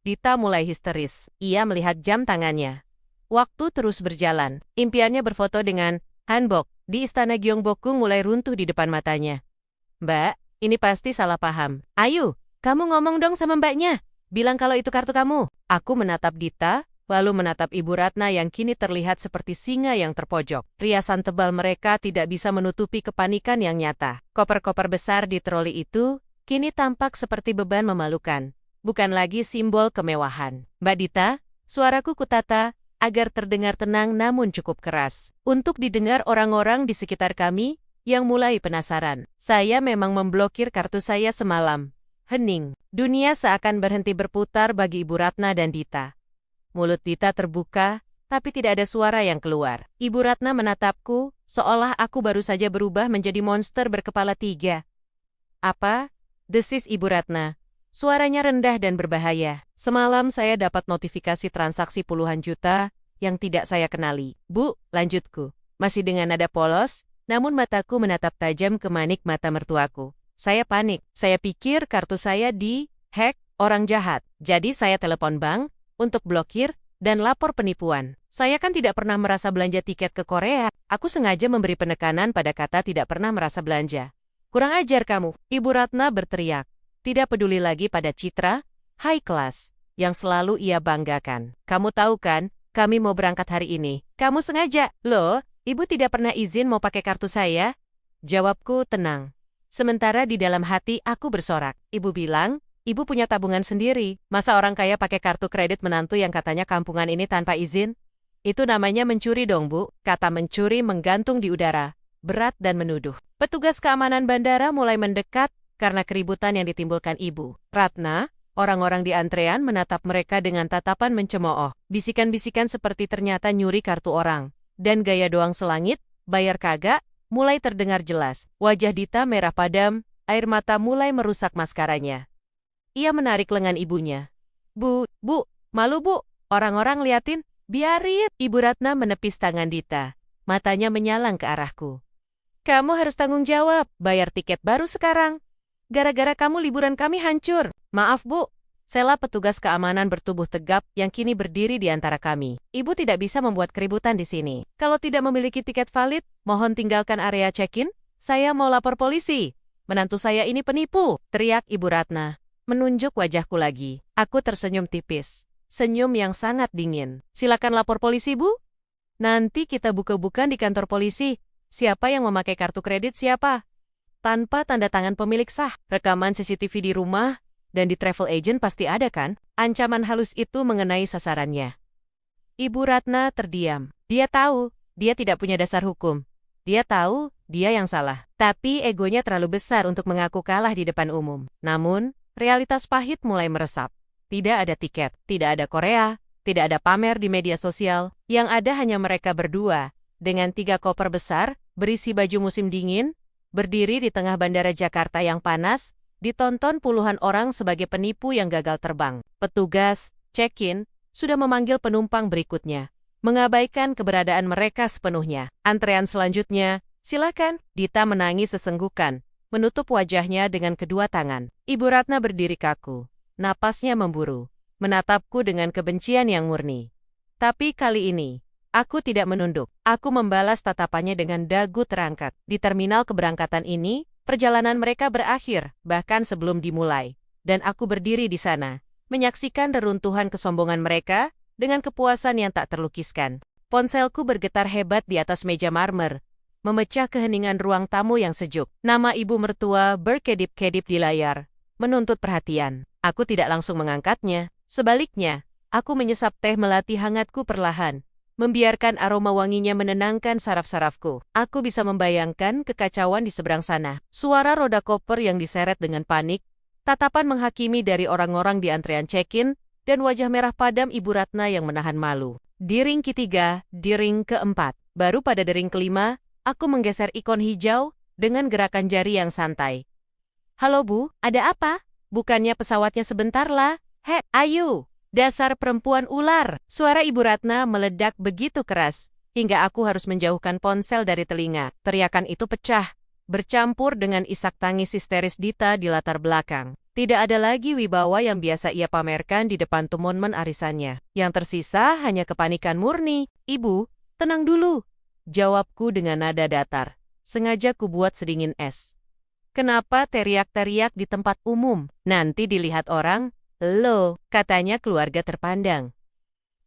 Dita mulai histeris. Ia melihat jam tangannya. Waktu terus berjalan. Impiannya berfoto dengan hanbok di istana Gyeongbokgung mulai runtuh di depan matanya. Mbak, ini pasti salah paham. Ayo, kamu ngomong dong sama mbaknya. Bilang kalau itu kartu kamu. Aku menatap Dita, lalu menatap Ibu Ratna yang kini terlihat seperti singa yang terpojok. Riasan tebal mereka tidak bisa menutupi kepanikan yang nyata. Koper-koper besar di troli itu kini tampak seperti beban memalukan, bukan lagi simbol kemewahan. Mbak Dita, Suaraku kutata, agar terdengar tenang namun cukup keras. Untuk didengar orang-orang di sekitar kami, yang mulai penasaran. Saya memang memblokir kartu saya semalam. Hening. Dunia seakan berhenti berputar bagi Ibu Ratna dan Dita. Mulut Dita terbuka, tapi tidak ada suara yang keluar. Ibu Ratna menatapku, seolah aku baru saja berubah menjadi monster berkepala 3. Apa? Desis Ibu Ratna. Suaranya rendah dan berbahaya. Semalam saya dapat notifikasi transaksi puluhan juta yang tidak saya kenali. Bu, lanjutku. Masih dengan nada polos, namun mataku menatap tajam ke manik mata mertuaku. Saya panik. Saya pikir kartu saya di-hack orang jahat. Jadi saya telepon bank untuk blokir dan lapor penipuan. Saya kan tidak pernah merasa belanja tiket ke Korea. Aku sengaja memberi penekanan pada kata tidak pernah merasa belanja. Kurang ajar kamu. Ibu Ratna berteriak. Tidak peduli lagi pada citra high class yang selalu ia banggakan. Kamu tahu kan, kami mau berangkat hari ini. Kamu sengaja. Loh, ibu tidak pernah izin mau pakai kartu saya? Jawabku tenang. Sementara di dalam hati aku bersorak. Ibu bilang, ibu punya tabungan sendiri. Masa orang kaya pakai kartu kredit menantu yang katanya kampungan ini tanpa izin? Itu namanya mencuri dong, Bu. Kata mencuri menggantung di udara. Berat dan menuduh. Petugas keamanan bandara mulai mendekat karena keributan yang ditimbulkan Ibu Ratna. Orang-orang di antrean menatap mereka dengan tatapan mencemooh. Bisikan-bisikan seperti ternyata nyuri kartu orang. Dan gaya doang selangit, bayar kagak, mulai terdengar jelas. Wajah Dita merah padam, air mata mulai merusak maskaranya. Ia menarik lengan ibunya. Bu, malu bu, orang-orang liatin, biarin. Ibu Ratna menepis tangan Dita. Matanya menyalang ke arahku. Kamu harus tanggung jawab, bayar tiket baru sekarang. Gara-gara kamu liburan kami hancur. Maaf bu, sela petugas keamanan bertubuh tegap yang kini berdiri di antara kami. Ibu tidak bisa membuat keributan di sini. Kalau tidak memiliki tiket valid, mohon tinggalkan area check-in. Saya mau lapor polisi. Menantu saya ini penipu, teriak Ibu Ratna. Menunjuk wajahku lagi. Aku tersenyum tipis. Senyum yang sangat dingin. Silakan lapor polisi, Bu. Nanti kita buka-bukaan di kantor polisi. Siapa yang memakai kartu kredit siapa? Tanpa tanda tangan pemilik sah. Rekaman CCTV di rumah dan di travel agent pasti ada kan? Ancaman halus itu mengenai sasarannya. Ibu Ratna terdiam. Dia tahu, dia tidak punya dasar hukum. Dia tahu, dia yang salah. Tapi egonya terlalu besar untuk mengaku kalah di depan umum. Namun, realitas pahit mulai meresap. Tidak ada tiket, tidak ada Korea, tidak ada pamer di media sosial. Yang ada hanya mereka berdua, dengan 3 koper besar, berisi baju musim dingin, berdiri di tengah bandara Jakarta yang panas, ditonton puluhan orang sebagai penipu yang gagal terbang. Petugas, check-in, sudah memanggil penumpang berikutnya, mengabaikan keberadaan mereka sepenuhnya. Antrean selanjutnya, silakan. Dita menangis sesenggukan, menutup wajahnya dengan kedua tangan. Ibu Ratna berdiri kaku, napasnya memburu, menatapku dengan kebencian yang murni. Tapi kali ini, aku tidak menunduk. Aku membalas tatapannya dengan dagu terangkat. Di terminal keberangkatan ini, perjalanan mereka berakhir, bahkan sebelum dimulai. Dan aku berdiri di sana, menyaksikan reruntuhan kesombongan mereka, dengan kepuasan yang tak terlukiskan. Ponselku bergetar hebat di atas meja marmer, memecah keheningan ruang tamu yang sejuk. Nama ibu mertua berkedip-kedip di layar, menuntut perhatian. Aku tidak langsung mengangkatnya. Sebaliknya, aku menyesap teh melati hangatku perlahan, membiarkan aroma wanginya menenangkan saraf-sarafku. Aku bisa membayangkan kekacauan di seberang sana. Suara roda koper yang diseret dengan panik, tatapan menghakimi dari orang-orang di antrean check-in, dan wajah merah padam Ibu Ratna yang menahan malu. Di ring ketiga, di ring keempat, baru pada dering kelima, aku menggeser ikon hijau dengan gerakan jari yang santai. Halo Bu, ada apa? Bukannya pesawatnya sebentar lah. Ayu! Dasar perempuan ular! Suara Ibu Ratna meledak begitu keras, hingga aku harus menjauhkan ponsel dari telinga. Teriakan itu pecah, bercampur dengan isak tangis histeris Dita di latar belakang. Tidak ada lagi wibawa yang biasa ia pamerkan di depan teman-teman arisannya. Yang tersisa hanya kepanikan murni. Ibu, tenang dulu. Jawabku dengan nada datar. Sengaja kubuat sedingin es. Kenapa teriak-teriak di tempat umum? Nanti dilihat orang. Lo, katanya keluarga terpandang.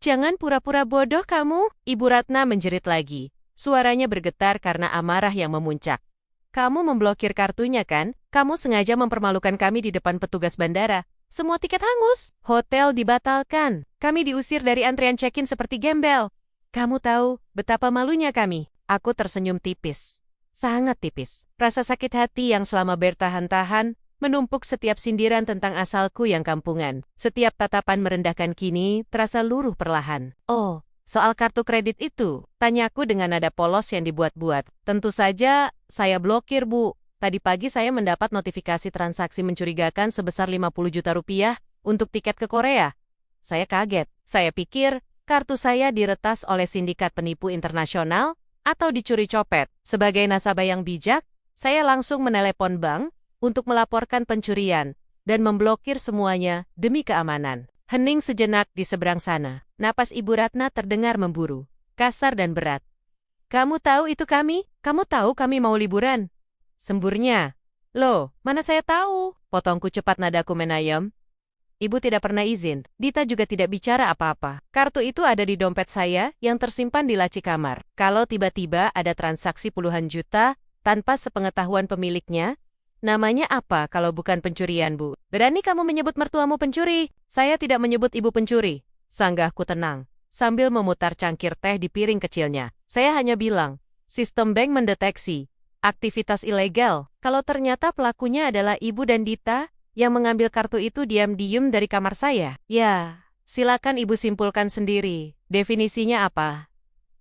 Jangan pura-pura bodoh kamu, Ibu Ratna menjerit lagi. Suaranya bergetar karena amarah yang memuncak. Kamu memblokir kartunya kan? Kamu sengaja mempermalukan kami di depan petugas bandara. Semua tiket hangus. Hotel dibatalkan. Kami diusir dari antrian check-in seperti gembel. Kamu tahu betapa malunya kami. Aku tersenyum tipis. Sangat tipis. Rasa sakit hati yang selama bertahan-tahan menumpuk setiap sindiran tentang asalku yang kampungan. Setiap tatapan merendahkan kini terasa luruh perlahan. Oh, soal kartu kredit itu, tanyaku dengan nada polos yang dibuat-buat. Tentu saja, saya blokir, Bu. Tadi pagi saya mendapat notifikasi transaksi mencurigakan sebesar 50 juta rupiah untuk tiket ke Korea. Saya kaget. Saya pikir kartu saya diretas oleh sindikat penipu internasional atau dicuri copet. Sebagai nasabah yang bijak, saya langsung menelepon bank untuk melaporkan pencurian dan memblokir semuanya demi keamanan. Hening sejenak di seberang sana. Napas Ibu Ratna terdengar memburu, kasar dan berat. Kamu tahu itu kami? Kamu tahu kami mau liburan? Semburnya. Loh, mana saya tahu? Potongku cepat nadaku menayam. Ibu tidak pernah izin. Dita juga tidak bicara apa-apa. Kartu itu ada di dompet saya yang tersimpan di laci kamar. Kalau tiba-tiba ada transaksi puluhan juta tanpa sepengetahuan pemiliknya, namanya apa kalau bukan pencurian, Bu? Berani kamu menyebut mertuamu pencuri? Saya tidak menyebut ibu pencuri. Sanggahku tenang, sambil memutar cangkir teh di piring kecilnya. Saya hanya bilang, sistem bank mendeteksi aktivitas ilegal. Kalau ternyata pelakunya adalah Ibu dan Dita yang mengambil kartu itu diam-diam dari kamar saya. Ya, silakan Ibu simpulkan sendiri. Definisinya apa?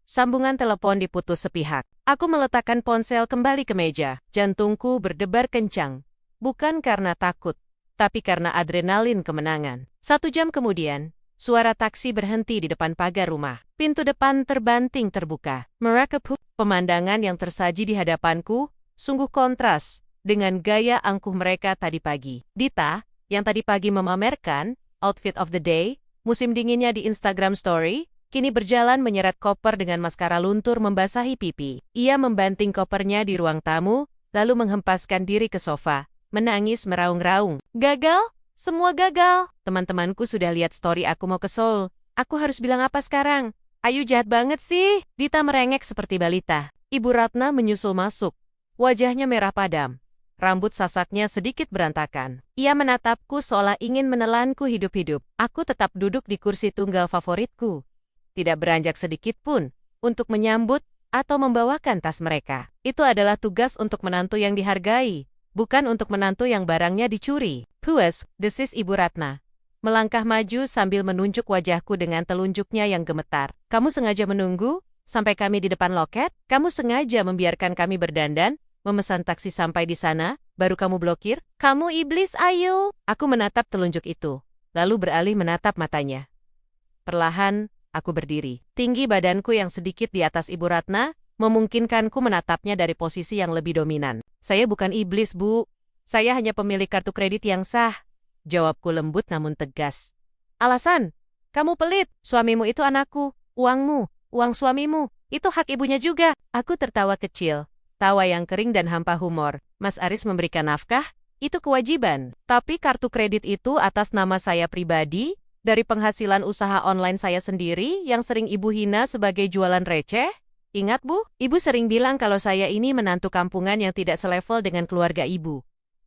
Sambungan telepon diputus sepihak. Aku meletakkan ponsel kembali ke meja. Jantungku berdebar kencang. Bukan karena takut, tapi karena adrenalin kemenangan. 1 jam kemudian, suara taksi berhenti di depan pagar rumah. Pintu depan terbanting terbuka. Merakep, pemandangan yang tersaji di hadapanku sungguh kontras dengan gaya angkuh mereka tadi pagi. Dita, yang tadi pagi memamerkan outfit of the day, musim dinginnya di Instagram story, kini berjalan menyeret koper dengan maskara luntur membasahi pipi. Ia membanting kopernya di ruang tamu, lalu menghempaskan diri ke sofa, menangis meraung-raung. Gagal? Semua gagal. Teman-temanku sudah lihat story aku mau ke Seoul. Aku harus bilang apa sekarang? Ayu jahat banget sih. Dita merengek seperti balita. Ibu Ratna menyusul masuk. Wajahnya merah padam. Rambut sasaknya sedikit berantakan. Ia menatapku seolah ingin menelanku hidup-hidup. Aku tetap duduk di kursi tunggal favoritku. Tidak beranjak sedikit pun untuk menyambut atau membawakan tas mereka. Itu adalah tugas untuk menantu yang dihargai, bukan untuk menantu yang barangnya dicuri. Puas, desis Ibu Ratna. Melangkah maju sambil menunjuk wajahku dengan telunjuknya yang gemetar. Kamu sengaja menunggu sampai kami di depan loket? Kamu sengaja membiarkan kami berdandan, memesan taksi sampai di sana, baru kamu blokir? Kamu iblis, Ayu. Aku menatap telunjuk itu, lalu beralih menatap matanya. Perlahan, aku berdiri. Tinggi badanku yang sedikit di atas Ibu Ratna memungkinkanku menatapnya dari posisi yang lebih dominan. Saya bukan iblis, Bu. Saya hanya pemilik kartu kredit yang sah. Jawabku lembut namun tegas. Alasan? Kamu pelit. Suamimu itu anakku. Uangmu, uang suamimu, itu hak ibunya juga. Aku tertawa kecil. Tawa yang kering dan hampa humor. Mas Aris memberikan nafkah? Itu kewajiban. Tapi kartu kredit itu atas nama saya pribadi, dari penghasilan usaha online saya sendiri yang sering ibu hina sebagai jualan receh. Ingat, Bu, ibu sering bilang kalau saya ini menantu kampungan yang tidak selevel dengan keluarga ibu.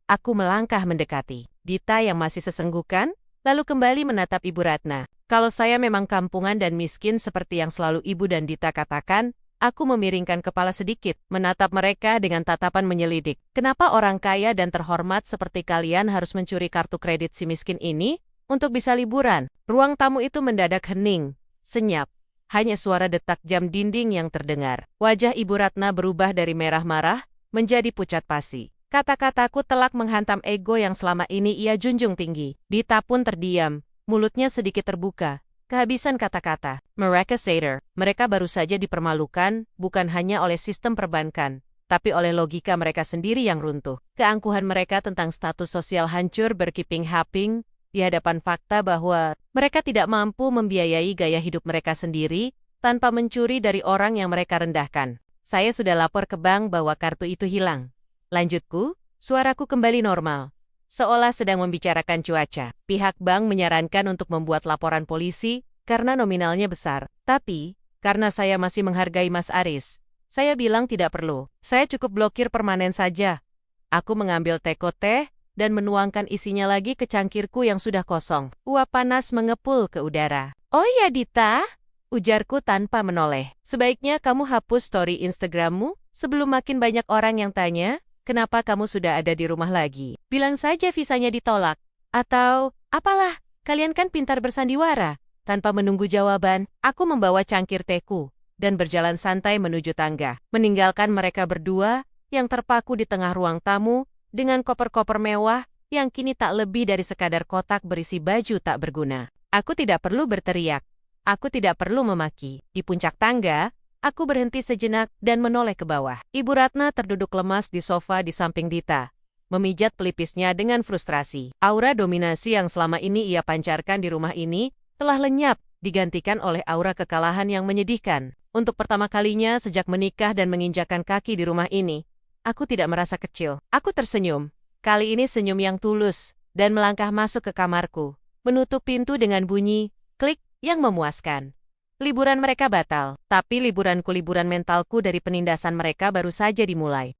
Aku melangkah mendekati. Dita yang masih sesenggukan, lalu kembali menatap Ibu Ratna. Kalau saya memang kampungan dan miskin seperti yang selalu Ibu dan Dita katakan, aku memiringkan kepala sedikit, menatap mereka dengan tatapan menyelidik. Kenapa orang kaya dan terhormat seperti kalian harus mencuri kartu kredit si miskin ini untuk bisa liburan? Ruang tamu itu mendadak hening, senyap. Hanya suara detak jam dinding yang terdengar. Wajah Ibu Ratna berubah dari merah marah menjadi pucat pasi. Kata-kataku telak menghantam ego yang selama ini ia junjung tinggi. Dita pun terdiam, mulutnya sedikit terbuka. Kehabisan kata-kata. Mereka sadar, mereka baru saja dipermalukan, bukan hanya oleh sistem perbankan, tapi oleh logika mereka sendiri yang runtuh. Keangkuhan mereka tentang status sosial hancur berkiping-haping di hadapan fakta bahwa mereka tidak mampu membiayai gaya hidup mereka sendiri tanpa mencuri dari orang yang mereka rendahkan. Saya sudah lapor ke bank bahwa kartu itu hilang. Lanjutku, suaraku kembali normal. Seolah sedang membicarakan cuaca. Pihak bank menyarankan untuk membuat laporan polisi karena nominalnya besar. Tapi, karena saya masih menghargai Mas Aris, saya bilang tidak perlu. Saya cukup blokir permanen saja. Aku mengambil teko teh, dan menuangkan isinya lagi ke cangkirku yang sudah kosong. Uap panas mengepul ke udara. "Oh ya, Dita," ujarku tanpa menoleh. "Sebaiknya kamu hapus story Instagrammu sebelum makin banyak orang yang tanya, kenapa kamu sudah ada di rumah lagi. Bilang saja visanya ditolak. Atau, apalah, kalian kan pintar bersandiwara." Tanpa menunggu jawaban, aku membawa cangkir teku dan berjalan santai menuju tangga, meninggalkan mereka berdua yang terpaku di tengah ruang tamu dengan koper-koper mewah yang kini tak lebih dari sekadar kotak berisi baju tak berguna. Aku tidak perlu berteriak. Aku tidak perlu memaki. Di puncak tangga, aku berhenti sejenak dan menoleh ke bawah. Ibu Ratna terduduk lemas di sofa di samping Dita, memijat pelipisnya dengan frustrasi. Aura dominasi yang selama ini ia pancarkan di rumah ini telah lenyap, digantikan oleh aura kekalahan yang menyedihkan. Untuk pertama kalinya sejak menikah dan menginjakan kaki di rumah ini, aku tidak merasa kecil. Aku tersenyum. Kali ini senyum yang tulus, dan melangkah masuk ke kamarku, menutup pintu dengan bunyi klik yang memuaskan. Liburan mereka batal, tapi liburan mentalku dari penindasan mereka baru saja dimulai.